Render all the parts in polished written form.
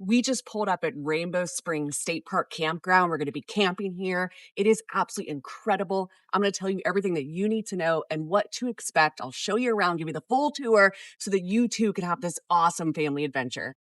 We just pulled up at Rainbow Springs State Park Campground. We're going to be camping here. It is absolutely incredible. I'm going to tell you everything that you need to know and what to expect. I'll show you around, give you the full tour so that you too can have this awesome family adventure.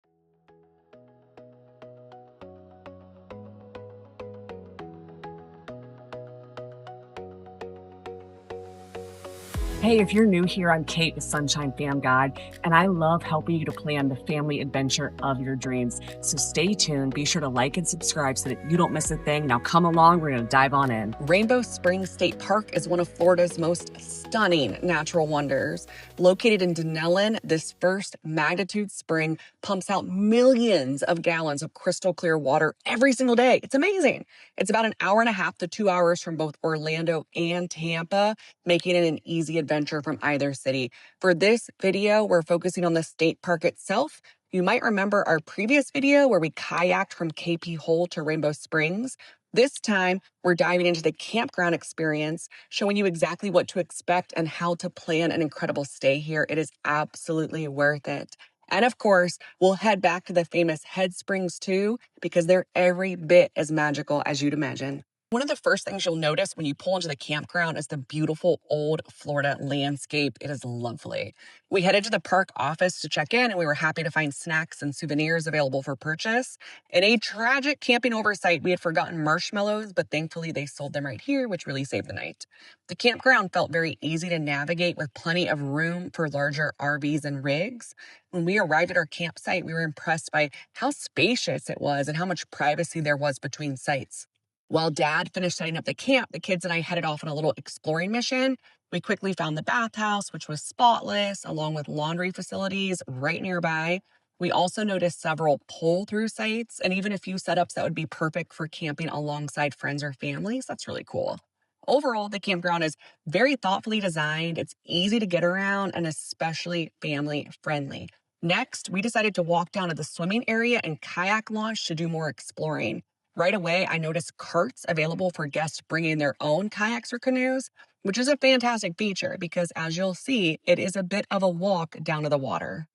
Hey, if you're new here, I'm Kate, the Sunshine Fam Guide, and I love helping you to plan the family adventure of your dreams. So stay tuned. Be sure to like and subscribe so that you don't miss a thing. Now come along. We're going to dive on in. Rainbow Springs State Park is one of Florida's most stunning natural wonders. Located in Denellen, this first magnitude spring pumps out millions of gallons of crystal clear water every single day. It's amazing. It's about an hour and a half to 2 hours from both Orlando and Tampa, making it an easy adventure from either city. For this video, we're focusing on the state park itself. You might remember our previous video where we kayaked from KP Hole to Rainbow Springs. This time, we're diving into the campground experience, showing you exactly what to expect and how to plan an incredible stay here. It is absolutely worth it. And of course, we'll head back to the famous Head Springs too, because they're every bit as magical as you'd imagine. One of the first things you'll notice when you pull into the campground is the beautiful old Florida landscape. It is lovely. We headed to the park office to check in, and we were happy to find snacks and souvenirs available for purchase. In a tragic camping oversight, we had forgotten marshmallows, but thankfully they sold them right here, which really saved the night. The campground felt very easy to navigate with plenty of room for larger RVs and rigs. When we arrived at our campsite, we were impressed by how spacious it was and how much privacy there was between sites. While Dad finished setting up the camp, the kids and I headed off on a little exploring mission. We quickly found the bathhouse, which was spotless, along with laundry facilities right nearby. We also noticed several pull-through sites and even a few setups that would be perfect for camping alongside friends or families. That's really cool. Overall, the campground is very thoughtfully designed. It's easy to get around and especially family friendly. Next, we decided to walk down to the swimming area and kayak launch to do more exploring. Right away, I noticed carts available for guests bringing their own kayaks or canoes, which is a fantastic feature because, as you'll see, it is a bit of a walk down to the water.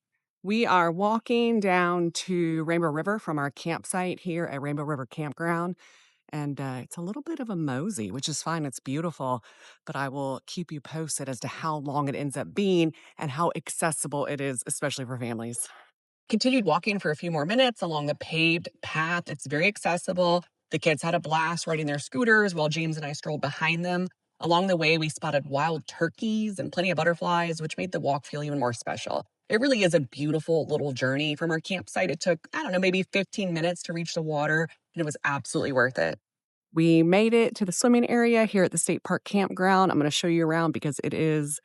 We are walking down to Rainbow River from our campsite here at Rainbow River Campground. And it's a little bit of a mosey, which is fine. It's beautiful. But I will keep you posted as to how long it ends up being and how accessible it is, especially for families. Continued walking for a few more minutes along the paved path. It's very accessible. The kids had a blast riding their scooters while James and I strolled behind them. Along the way, we spotted wild turkeys and plenty of butterflies, which made the walk feel even more special. It really is a beautiful little journey from our campsite. It took, I don't know, maybe 15 minutes to reach the water, and it was absolutely worth it. We made it to the swimming area here at the State Park Campground. I'm going to show you around because it is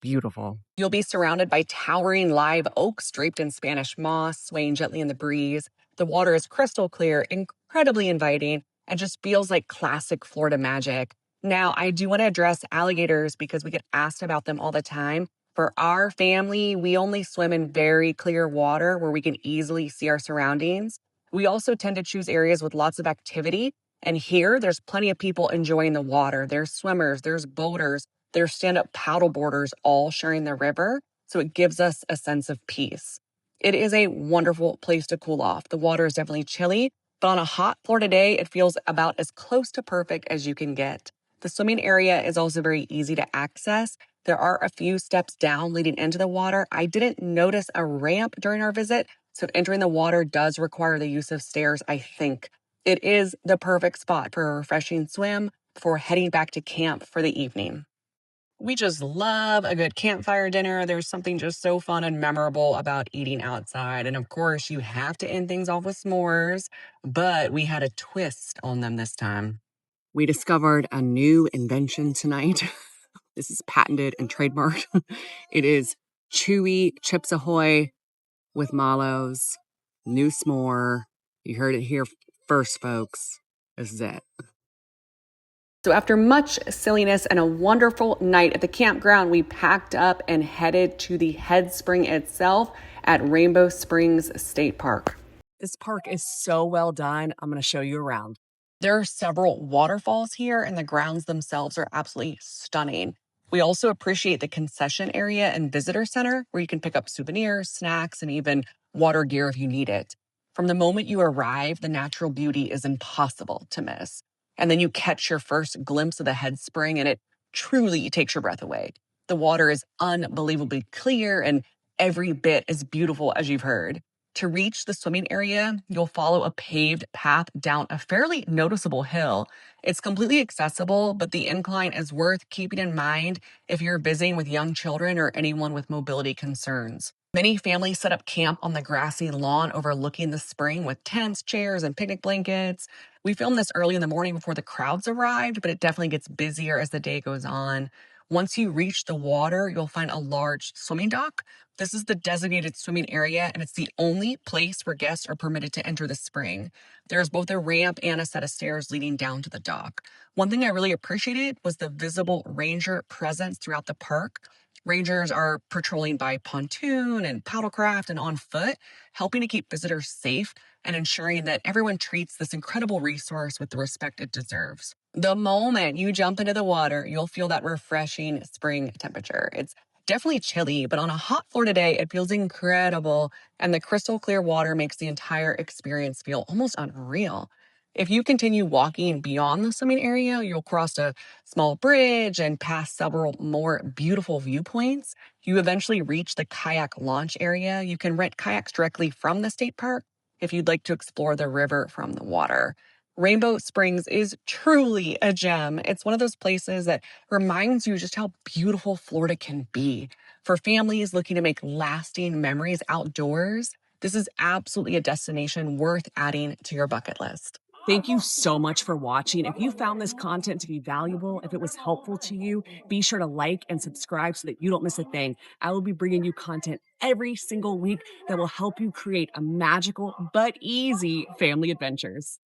beautiful. You'll be surrounded by towering live oaks draped in Spanish moss, swaying gently in the breeze. The water is crystal clear, incredibly inviting, and just feels like classic Florida magic. Now, I do want to address alligators because we get asked about them all the time. For our family, we only swim in very clear water where we can easily see our surroundings. We also tend to choose areas with lots of activity. And here, there's plenty of people enjoying the water. There's swimmers, there's boaters, there's stand-up paddle boarders all sharing the river, so it gives us a sense of peace. It is a wonderful place to cool off. The water is definitely chilly, but on a hot Florida day, it feels about as close to perfect as you can get. The swimming area is also very easy to access. There are a few steps down leading into the water. I didn't notice a ramp during our visit, so entering the water does require the use of stairs, I think. It is the perfect spot for a refreshing swim before heading back to camp for the evening. We just love a good campfire dinner. There's something just so fun and memorable about eating outside. And of course, you have to end things off with s'mores, but we had a twist on them this time. We discovered a new invention tonight. This is patented and trademarked. It is chewy Chips Ahoy with mallows, new s'more. You heard it here first, folks. This is it. So after much silliness and a wonderful night at the campground, we packed up and headed to the head spring itself at Rainbow Springs State Park. This park is so well done. I'm going to show you around. There are several waterfalls here, and the grounds themselves are absolutely stunning. We also appreciate the concession area and visitor center where you can pick up souvenirs, snacks, and even water gear if you need it. From the moment you arrive, the natural beauty is impossible to miss. And then you catch your first glimpse of the head spring, and it truly takes your breath away. The water is unbelievably clear and every bit as beautiful as you've heard. To reach the swimming area, you'll follow a paved path down a fairly noticeable hill. It's completely accessible, but the incline is worth keeping in mind if you're visiting with young children or anyone with mobility concerns. Many families set up camp on the grassy lawn overlooking the spring with tents, chairs, and picnic blankets. We filmed this early in the morning before the crowds arrived, but it definitely gets busier as the day goes on. Once you reach the water, you'll find a large swimming dock. This is the designated swimming area, and it's the only place where guests are permitted to enter the spring. There's both a ramp and a set of stairs leading down to the dock. One thing I really appreciated was the visible ranger presence throughout the park. Rangers are patrolling by pontoon and paddlecraft and on foot, helping to keep visitors safe and ensuring that everyone treats this incredible resource with the respect it deserves. The moment you jump into the water, you'll feel that refreshing spring temperature. It's definitely chilly, but on a hot Florida day, it feels incredible. And the crystal clear water makes the entire experience feel almost unreal. If you continue walking beyond the swimming area, you'll cross a small bridge and pass several more beautiful viewpoints. You eventually reach the kayak launch area. You can rent kayaks directly from the state park if you'd like to explore the river from the water. Rainbow Springs is truly a gem. It's one of those places that reminds you just how beautiful Florida can be. For families looking to make lasting memories outdoors, this is absolutely a destination worth adding to your bucket list. Thank you so much for watching. If you found this content to be valuable, if it was helpful to you, be sure to like and subscribe so that you don't miss a thing. I will be bringing you content every single week that will help you create a magical but easy family adventures.